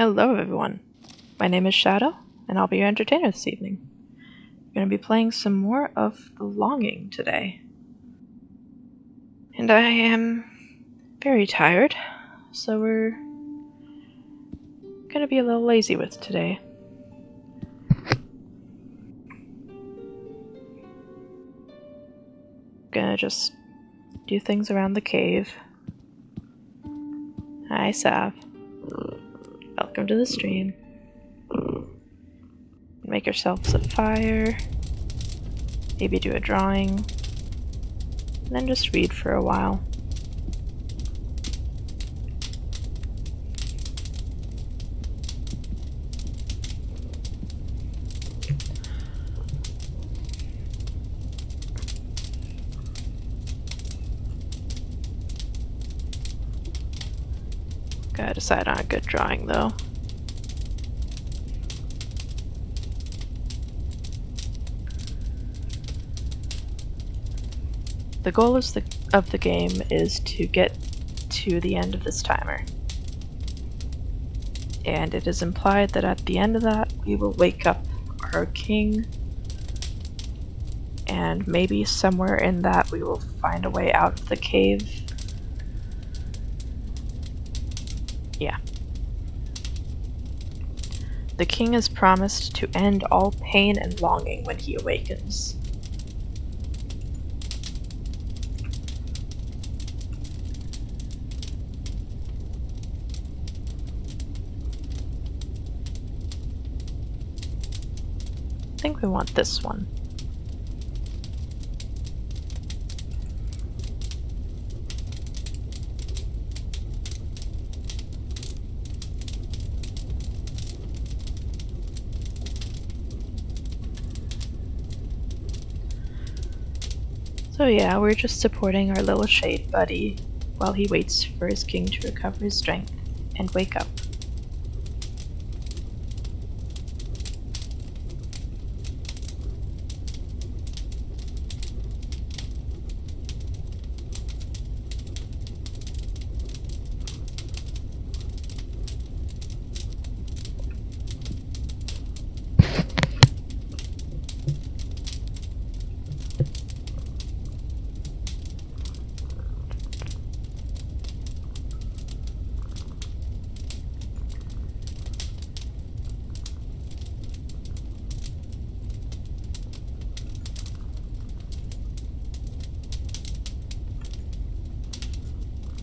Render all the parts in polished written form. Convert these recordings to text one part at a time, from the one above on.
Hello everyone, my name is Shadow, and I'll be your entertainer this evening. We're going to be playing some more of The Longing today. And I am very tired, so we're going to be a little lazy with today. Gonna just do things around the cave. Hi Sav. Welcome to the stream. Make yourselves a fire. Maybe do a drawing. And then just read for a while. Gotta decide on a good drawing though. The goal of the game is to get to the end of this timer. And it is implied that at the end of that, we will wake up our king. And maybe somewhere in that we will find a way out of the cave. Yeah. The king is promised to end all pain and longing when he awakens. I think we want this one. So yeah, we're just supporting our little shade buddy while he waits for his king to recover his strength and wake up.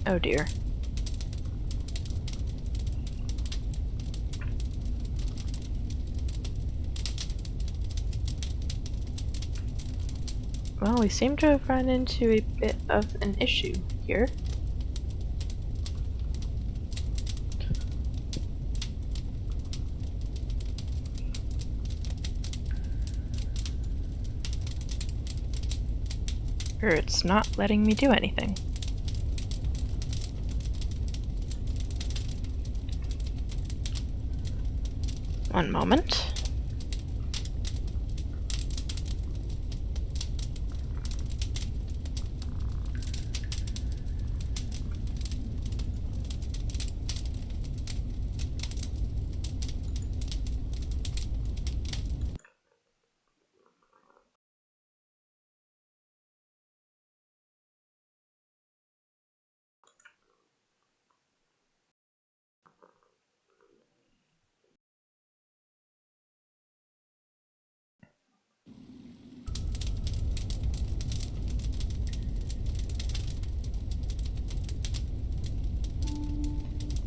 Oh dear. Well, we seem to have run into a bit of an issue here. It's not letting me do anything. One moment.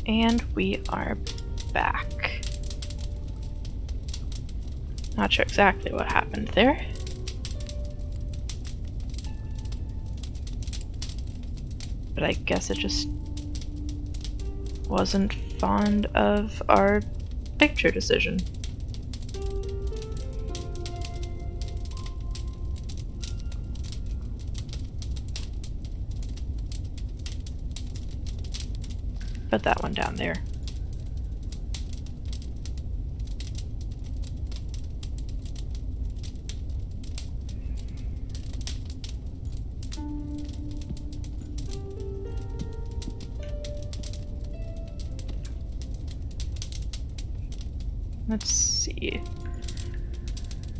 And we are back. Not sure exactly what happened there. But I guess it just wasn't fond of our picture decision. Put that one down there. Let's see.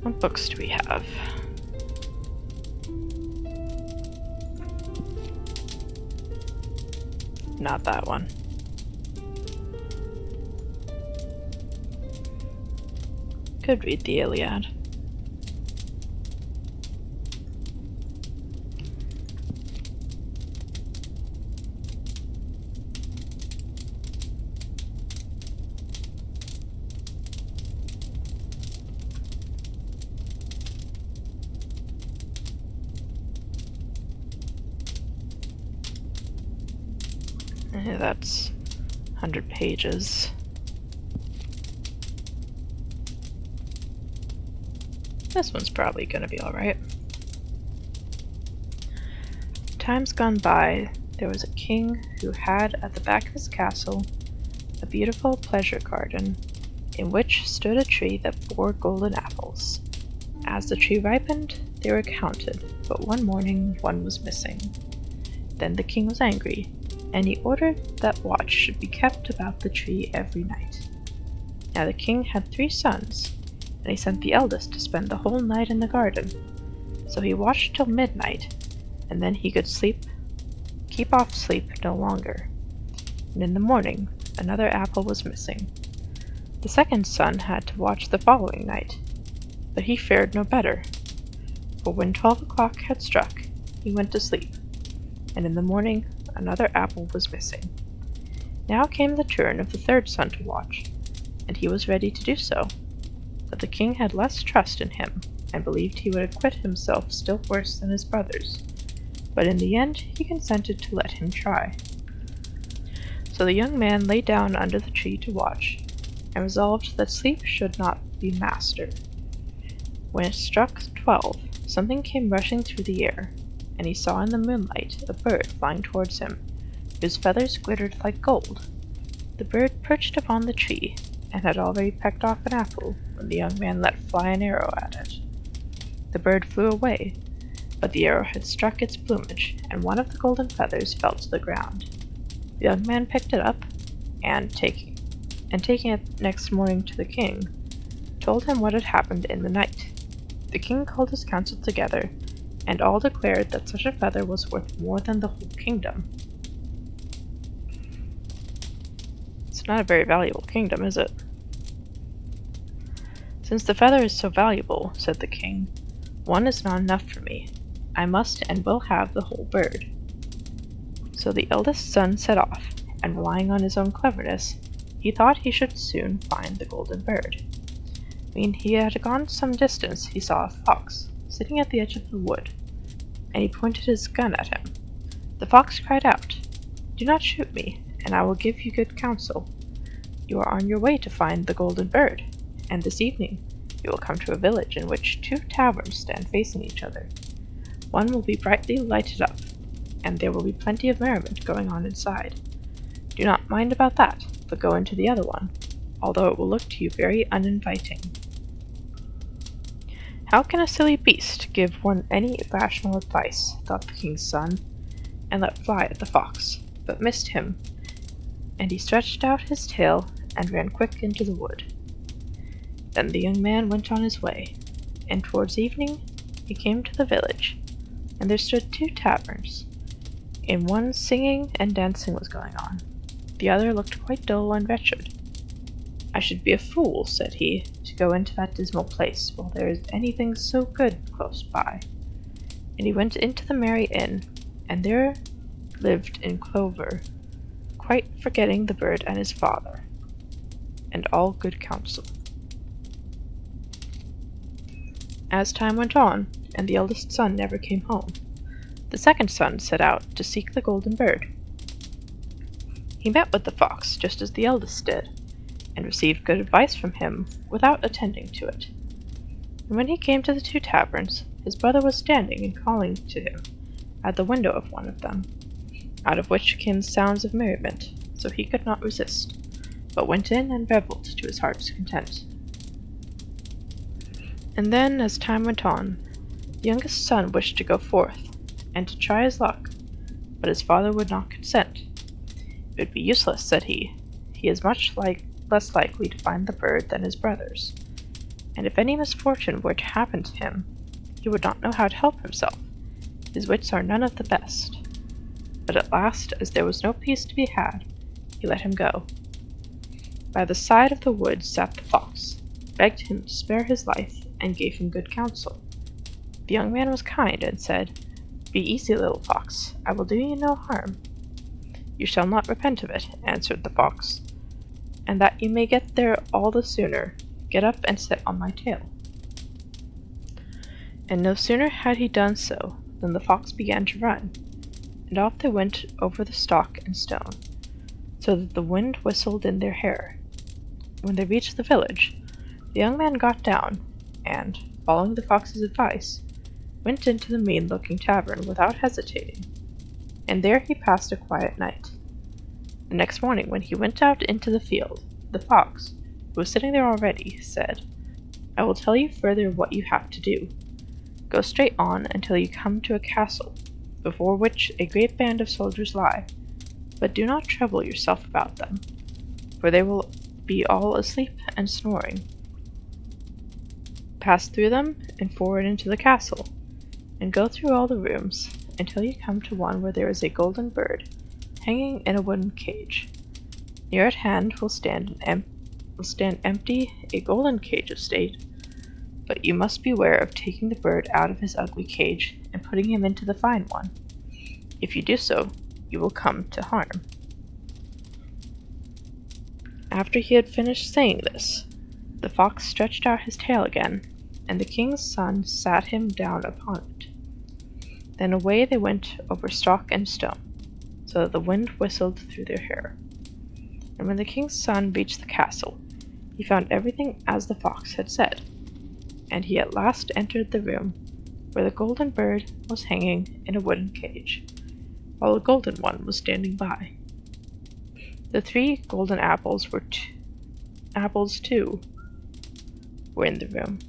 What books do we have? Not that one. Could read the Iliad. That's 100 pages. This one's probably gonna be alright. Times gone by, there was a king who had at the back of his castle a beautiful pleasure garden in which stood a tree that bore golden apples. As the tree ripened, they were counted, but one morning one was missing. Then the king was angry, and he ordered that watch should be kept about the tree every night. Now the king had 3 sons, and he sent the eldest to spend the whole night in the garden. So he watched till midnight, and then he could keep off sleep no longer. And in the morning, another apple was missing. The second son had to watch the following night, but he fared no better. For when 12 o'clock had struck, he went to sleep, and in the morning another apple was missing. Now came the turn of the third son to watch, and he was ready to do so. But the king had less trust in him, and believed he would acquit himself still worse than his brothers. But in the end he consented to let him try. So the young man lay down under the tree to watch, and resolved that sleep should not be master. When it struck 12, something came rushing through the air, and he saw in the moonlight a bird flying towards him, whose feathers glittered like gold. The bird perched upon the tree, and had already pecked off an apple when the young man let fly an arrow at it. The bird flew away, but the arrow had struck its plumage, and one of the golden feathers fell to the ground. The young man picked it up, and taking it next morning to the king, told him what had happened in the night. The king called his council together, and all declared that such a feather was worth more than the whole kingdom. It's not a very valuable kingdom, is it? Since the feather is so valuable, said the king, one is not enough for me. I must and will have the whole bird. So the eldest son set off, and relying on his own cleverness, he thought he should soon find the golden bird. When he had gone some distance, he saw a fox sitting at the edge of the wood, and he pointed his gun at him. The fox cried out, "Do not shoot me, and I will give you good counsel. You are on your way to find the golden bird, and this evening you will come to a village in which 2 taverns stand facing each other. One will be brightly lighted up, and there will be plenty of merriment going on inside. Do not mind about that, but go into the other one, although it will look to you very uninviting." How can a silly beast give one any rational advice, thought the king's son, and let fly at the fox, but missed him, and he stretched out his tail and ran quick into the wood. Then the young man went on his way, and towards evening he came to the village, and there stood 2 taverns. In one singing and dancing was going on, the other looked quite dull and wretched. "I should be a fool," said he, "to go into that dismal place while there is anything so good close by." And he went into the merry inn, and there lived in clover, quite forgetting the bird and his father, and all good counsel. As time went on, and the eldest son never came home, the second son set out to seek the golden bird. He met with the fox just as the eldest did, and received good advice from him without attending to it. And when he came to the 2 taverns, his brother was standing and calling to him at the window of one of them, out of which came sounds of merriment, so he could not resist, but went in and revelled to his heart's content. And then, as time went on, the youngest son wished to go forth, and to try his luck, but his father would not consent. "It would be useless," said he. "He is much like less likely to find the bird than his brothers, and if any misfortune were to happen to him, he would not know how to help himself. His wits are none of the best. But at last, as there was no peace to be had, he let him go. By the side of the wood sat the fox, begged him to spare his life, and gave him good counsel. The young man was kind, and said, "Be easy, little fox, I will do you no harm." "You shall not repent of it," answered the fox, "and that you may get there all the sooner, get up and sit on my tail." And no sooner had he done so than the fox began to run, and off they went over the stock and stone, so that the wind whistled in their hair. When they reached the village, the young man got down, and, following the fox's advice, went into the mean-looking tavern without hesitating, and there he passed a quiet night. The next morning, when he went out into the field, the fox, who was sitting there already, said, "I will tell you further what you have to do. Go straight on until you come to a castle, before which a great band of soldiers lie, but do not trouble yourself about them, for they will be all asleep and snoring. Pass through them and forward into the castle, and go through all the rooms until you come to one where there is a golden bird hanging in a wooden cage. Near at hand will stand empty a golden cage of state, but you must beware of taking the bird out of his ugly cage and putting him into the fine one. If you do so, you will come to harm." After he had finished saying this, the fox stretched out his tail again, and the king's son sat him down upon it. Then away they went over stock and stone, so that the wind whistled through their hair. And when the king's son reached the castle, he found everything as the fox had said, and he at last entered the room where the golden bird was hanging in a wooden cage, while a golden one was standing by. The 3 golden apples too were in the room.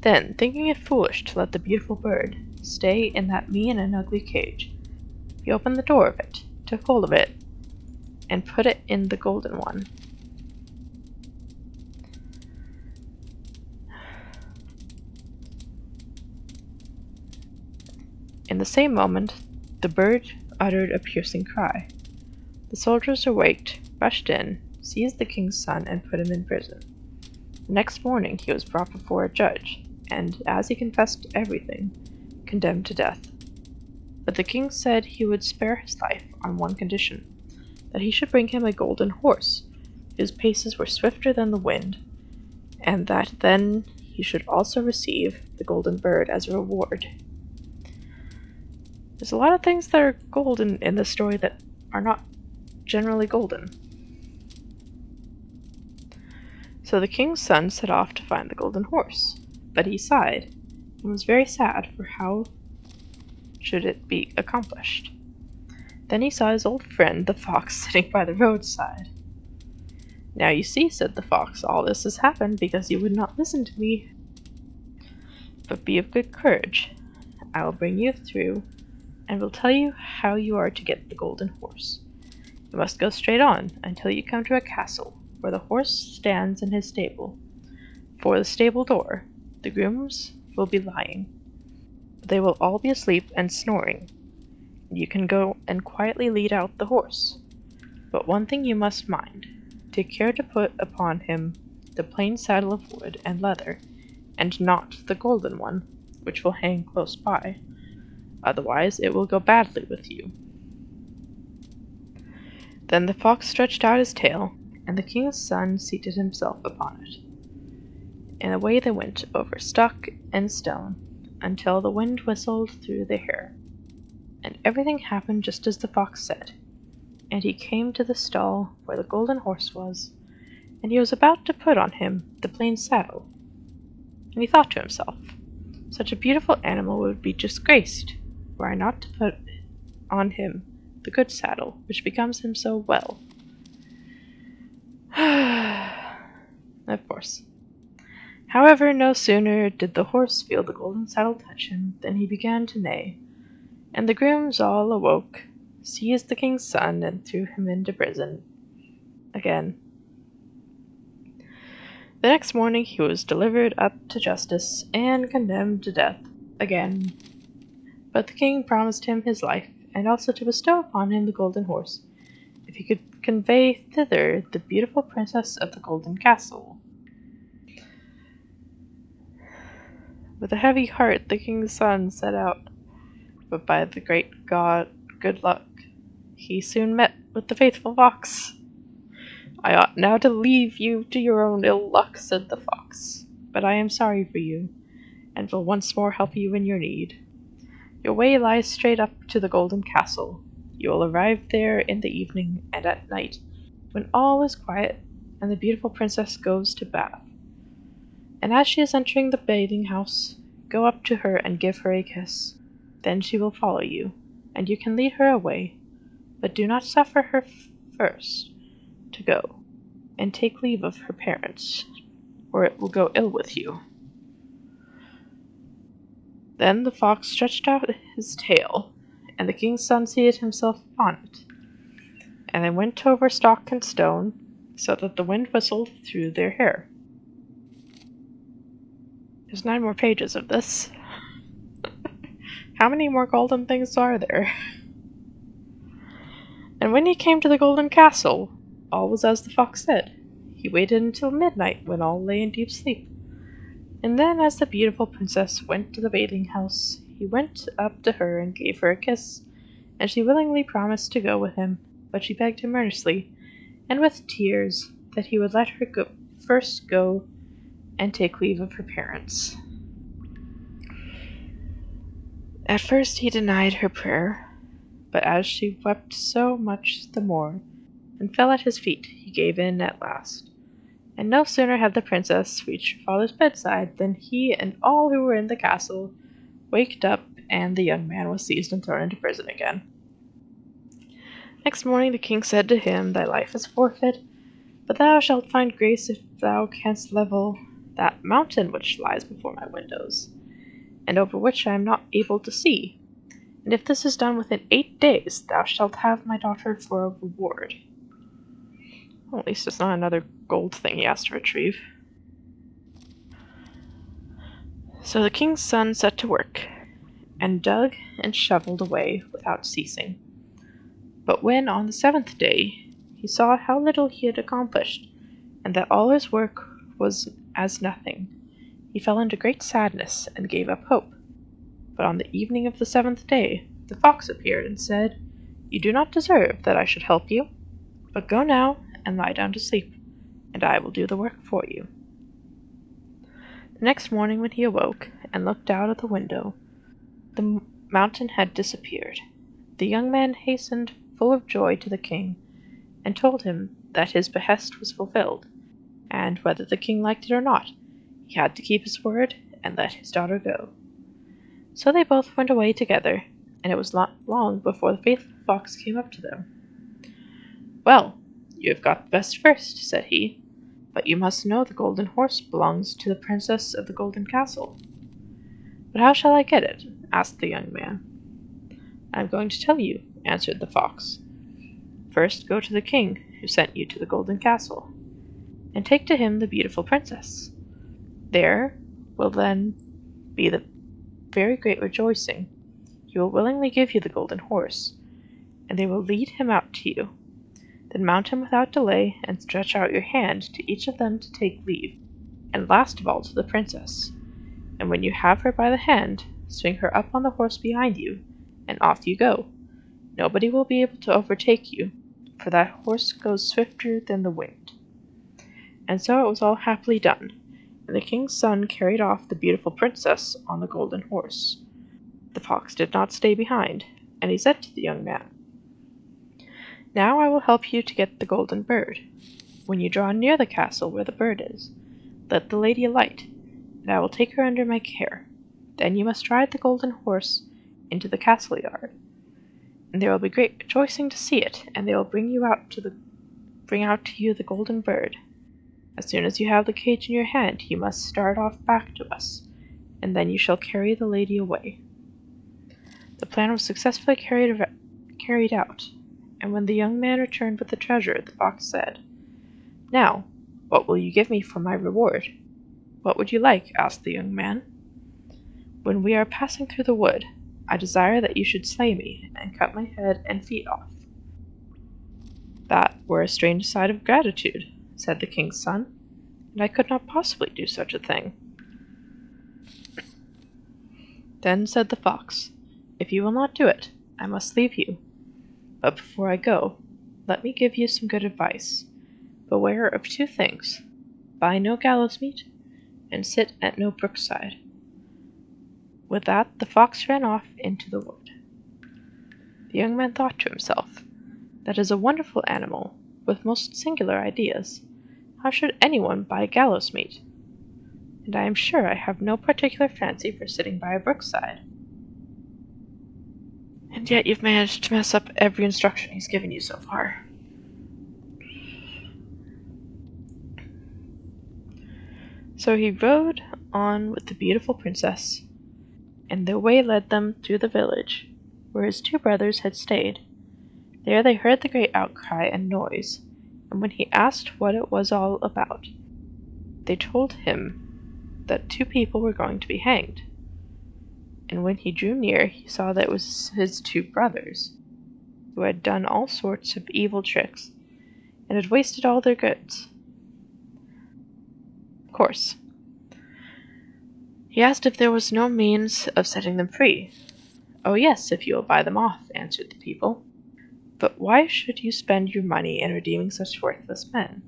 Then, thinking it foolish to let the beautiful bird stay in that mean and ugly cage, he opened the door of it, took hold of it, and put it in the golden one. In the same moment, the bird uttered a piercing cry. The soldiers awaked, rushed in, seized the king's son, and put him in prison. The next morning he was brought before a judge, and, as he confessed everything, condemned to death. But the king said he would spare his life on one condition, that he should bring him a golden horse, whose paces were swifter than the wind, and that then he should also receive the golden bird as a reward. There's a lot of things that are golden in this story that are not generally golden. So the king's son set off to find the golden horse, but he sighed, and was very sad for how should it be accomplished. Then he saw his old friend the fox sitting by the roadside. "Now you see," said the fox, "all this has happened because you would not listen to me. But be of good courage. I will bring you through, and will tell you how you are to get the golden horse. You must go straight on until you come to a castle, where the horse stands in his stable. Before the stable door, the grooms will be lying. They will all be asleep and snoring. You can go and quietly lead out the horse. But one thing you must mind. Take care to put upon him the plain saddle of wood and leather, and not the golden one, which will hang close by. Otherwise it will go badly with you." Then the fox stretched out his tail, and the king's son seated himself upon it. And away they went over stock and stone, until the wind whistled through their hair. And everything happened just as the fox said. And he came to the stall where the golden horse was, and he was about to put on him the plain saddle. And he thought to himself, "Such a beautiful animal would be disgraced were I not to put on him the good saddle, which becomes him so well." Of course. However, no sooner did the horse feel the golden saddle touch him than he began to neigh, and the grooms all awoke, seized the king's son, and threw him into prison. Again, The next morning he was delivered up to justice and condemned to death again. But the king promised him his life, and also to bestow upon him the golden horse, if he could convey thither the beautiful princess of the golden castle. With a heavy heart the king's son set out, but by the great good luck, he soon met with the faithful fox. "I ought now to leave you to your own ill luck," said the fox, "but I am sorry for you, and will once more help you in your need. Your way lies straight up to the golden castle. You will arrive there in the evening and at night, when all is quiet and the beautiful princess goes to bath. And as she is entering the bathing house, go up to her and give her a kiss. Then she will follow you, and you can lead her away, but do not suffer her first to go and take leave of her parents, or it will go ill with you." Then the fox stretched out his tail, and the king's son seated himself upon it, and they went over stock and stone, so that the wind whistled through their hair. There's 9 more pages of this. How many more golden things are there? And when he came to the golden castle, all was as the fox said. He waited until midnight, when all lay in deep sleep. And then, as the beautiful princess went to the bathing house, he went up to her and gave her a kiss, and she willingly promised to go with him, but she begged him earnestly, and with tears, that he would let her first go and take leave of her parents. At first he denied her prayer, but as she wept so much the more, and fell at his feet, he gave in at last. And no sooner had the princess reached her father's bedside than he and all who were in the castle waked up, and the young man was seized and thrown into prison again. Next morning the king said to him, "Thy life is forfeit, but thou shalt find grace if thou canst level that mountain which lies before my windows, and over which I am not able to see. And if this is done within 8 days, thou shalt have my daughter for a reward." Well, at least it's not another gold thing he has to retrieve. So the king's son set to work, and dug and shoveled away without ceasing. But when, on the 7th day, he saw how little he had accomplished, and that all his work was as nothing, he fell into great sadness and gave up hope. But on the evening of the 7th day, the fox appeared and said, "You do not deserve that I should help you, but go now and lie down to sleep, and I will do the work for you." The next morning when he awoke and looked out of the window, the mountain had disappeared. The young man hastened full of joy to the king, and told him that his behest was fulfilled, and whether the king liked it or not, he had to keep his word and let his daughter go. So they both went away together, and it was not long before the faithful fox came up to them. "Well, you have got the best first," said he, "but you must know the golden horse belongs to the princess of the golden castle." "But how shall I get it?" asked the young man. "I am going to tell you," answered the fox. "First go to the king who sent you to the golden castle, and take to him the beautiful princess. There will then be the very great rejoicing. He will willingly give you the golden horse, and they will lead him out to you. Then mount him without delay, and stretch out your hand to each of them to take leave, and last of all to the princess. And when you have her by the hand, swing her up on the horse behind you, and off you go. Nobody will be able to overtake you, for that horse goes swifter than the wind." And so it was all happily done, and the king's son carried off the beautiful princess on the golden horse. The fox did not stay behind, and he said to the young man, "Now I will help you to get the golden bird. When you draw near the castle where the bird is, let the lady alight, and I will take her under my care. Then you must ride the golden horse into the castle yard, and there will be great rejoicing to see it, and they will bring out to you the golden bird. As soon as you have the cage in your hand, you must start off back to us, and then you shall carry the lady away." The plan was successfully carried out, and when the young man returned with the treasure, the fox said, "Now, What will you give me for my reward?" "What would you like?" asked the young man. "When we are passing through the wood, I desire that you should slay me and cut my head and feet off." "That were a strange sign of gratitude," said the king's son, "and I could not possibly do such a thing." Then said the fox, "If you will not do it, I must leave you. But before I go, let me give you some good advice. Beware of two things: buy no gallows meat, and sit at no brookside." With that the fox ran off into the wood. The young man thought to himself, "That is a wonderful animal, with most singular ideas. How should anyone buy gallows meat? And I am sure I have no particular fancy for sitting by a brookside. And yet you've managed to mess up every instruction he's given you so far." So he rode on with the beautiful princess, and the way led them through the village, where his two brothers had stayed. There they heard the great outcry and noise, and when he asked what it was all about, they told him that two people were going to be hanged. And when he drew near, he saw that it was his two brothers, who had done all sorts of evil tricks, and had wasted all their goods. Of course, he asked if there was no means of setting them free. "Oh yes, if you will buy them off," answered the people. "But why should you spend your money in redeeming such worthless men?"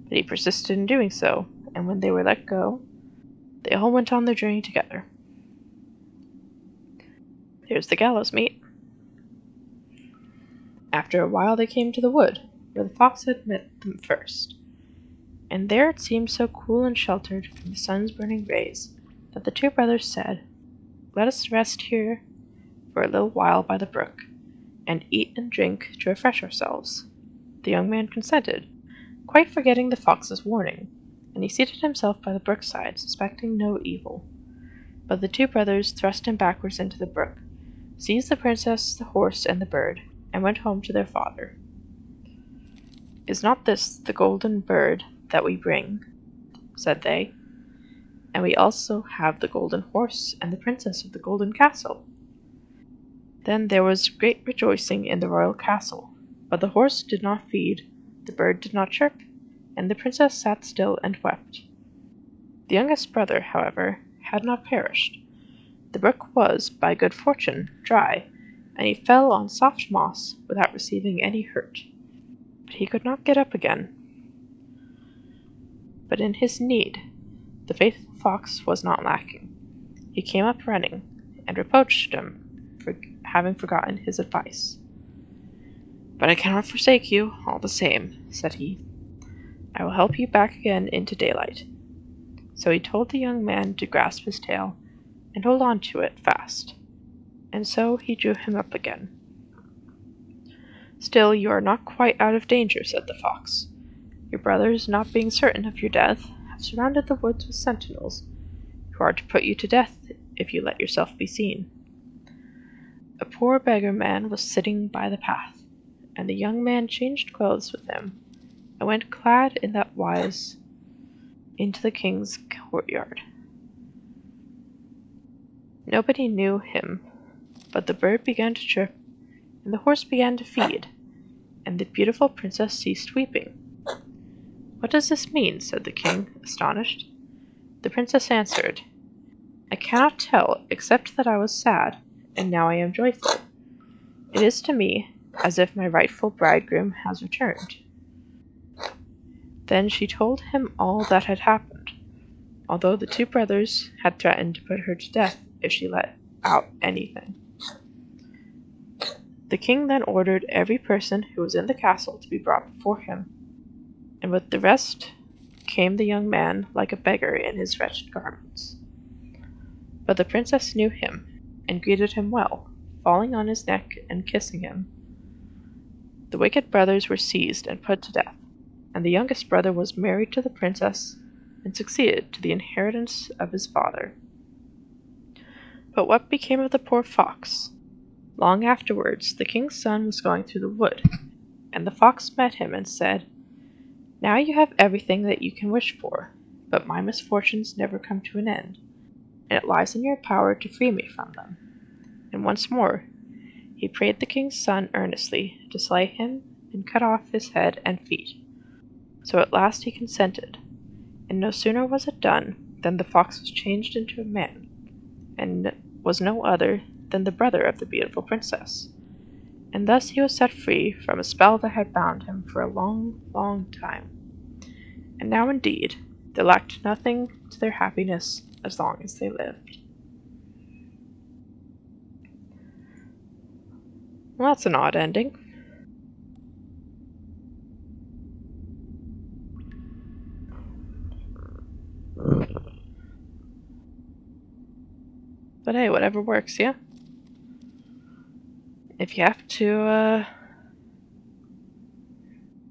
But he persisted in doing so, and when they were let go, they all went on their journey together. There's the gallows meat. After a while they came to the wood, where the fox had met them first. And there it seemed so cool and sheltered from the sun's burning rays that the two brothers said, "Let us rest here for a little while by the brook, and eat and drink to refresh ourselves." The young man consented, quite forgetting the fox's warning, and he seated himself by the brookside, suspecting no evil. But the two brothers thrust him backwards into the brook, seized the princess, the horse, and the bird, and went home to their father. "Is not this the golden bird that we bring?" said they. "And we also have the golden horse and the princess of the golden castle." Then there was great rejoicing in the royal castle, but the horse did not feed, the bird did not chirp, and the princess sat still and wept. The youngest brother, however, had not perished. The brook was, by good fortune, dry, and he fell on soft moss without receiving any hurt. But he could not get up again. But in his need, the faithful fox was not lacking. He came up running, and reproached him for having forgotten his advice. "But I cannot forsake you, all the same," said he. "I will help you back again into daylight." So he told the young man to grasp his tail and hold on to it fast, and so he drew him up again. "Still, you are not quite out of danger," said the fox. "Your brothers, not being certain of your death, have surrounded the woods with sentinels, who are to put you to death if you let yourself be seen." A poor beggar man was sitting by the path, and the young man changed clothes with him, and went clad in that wise into the king's courtyard. Nobody knew him, but the bird began to chirp, and the horse began to feed, and the beautiful princess ceased weeping. "What does this mean?" said the king, astonished. The princess answered, "I cannot tell, except that I was sad, and now I am joyful. It is to me as if my rightful bridegroom has returned." Then she told him all that had happened, although the two brothers had threatened to put her to death if she let out anything. The king then ordered every person who was in the castle to be brought before him, and with the rest came the young man like a beggar in his wretched garments. But the princess knew him, and greeted him well, falling on his neck and kissing him. The wicked brothers were seized and put to death, and the youngest brother was married to the princess and succeeded to the inheritance of his father. But what became of the poor fox? Long afterwards the king's son was going through the wood, and the fox met him and said, Now you have everything that you can wish for, but my misfortunes never come to an end, and it lies in your power to free me from them. And once more he prayed the king's son earnestly to slay him and cut off his head and feet. So at last he consented, and no sooner was it done than the fox was changed into a man, and was no other than the brother of the beautiful princess. And thus he was set free from a spell that had bound him for a long, long time. And now indeed they lacked nothing to their happiness as long as they lived. Well, that's an odd ending. But hey, whatever works, yeah? If you have to,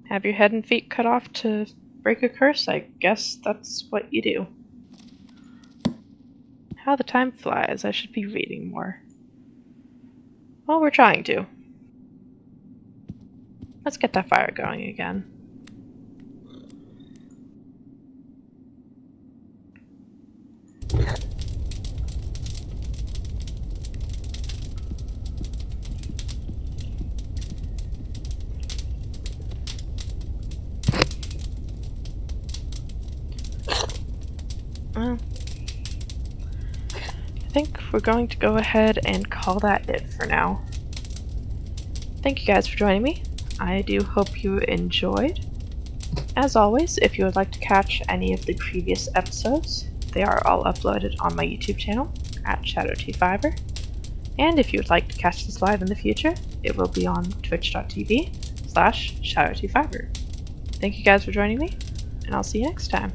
have your head and feet cut off to break a curse, I guess that's what you do. How the time flies, I should be reading more. Well, we're trying to. Let's get that fire going again. Well, I think we're going to go ahead and call that it for now. Thank you guys for joining me. I do hope you enjoyed. As always, if you would like to catch any of the previous episodes, they are all uploaded on my YouTube channel at ShadowTFiber. And if you would like to catch this live in the future, it will be on twitch.tv/ShadowTFiber. Thank you guys for joining me, and I'll see you next time.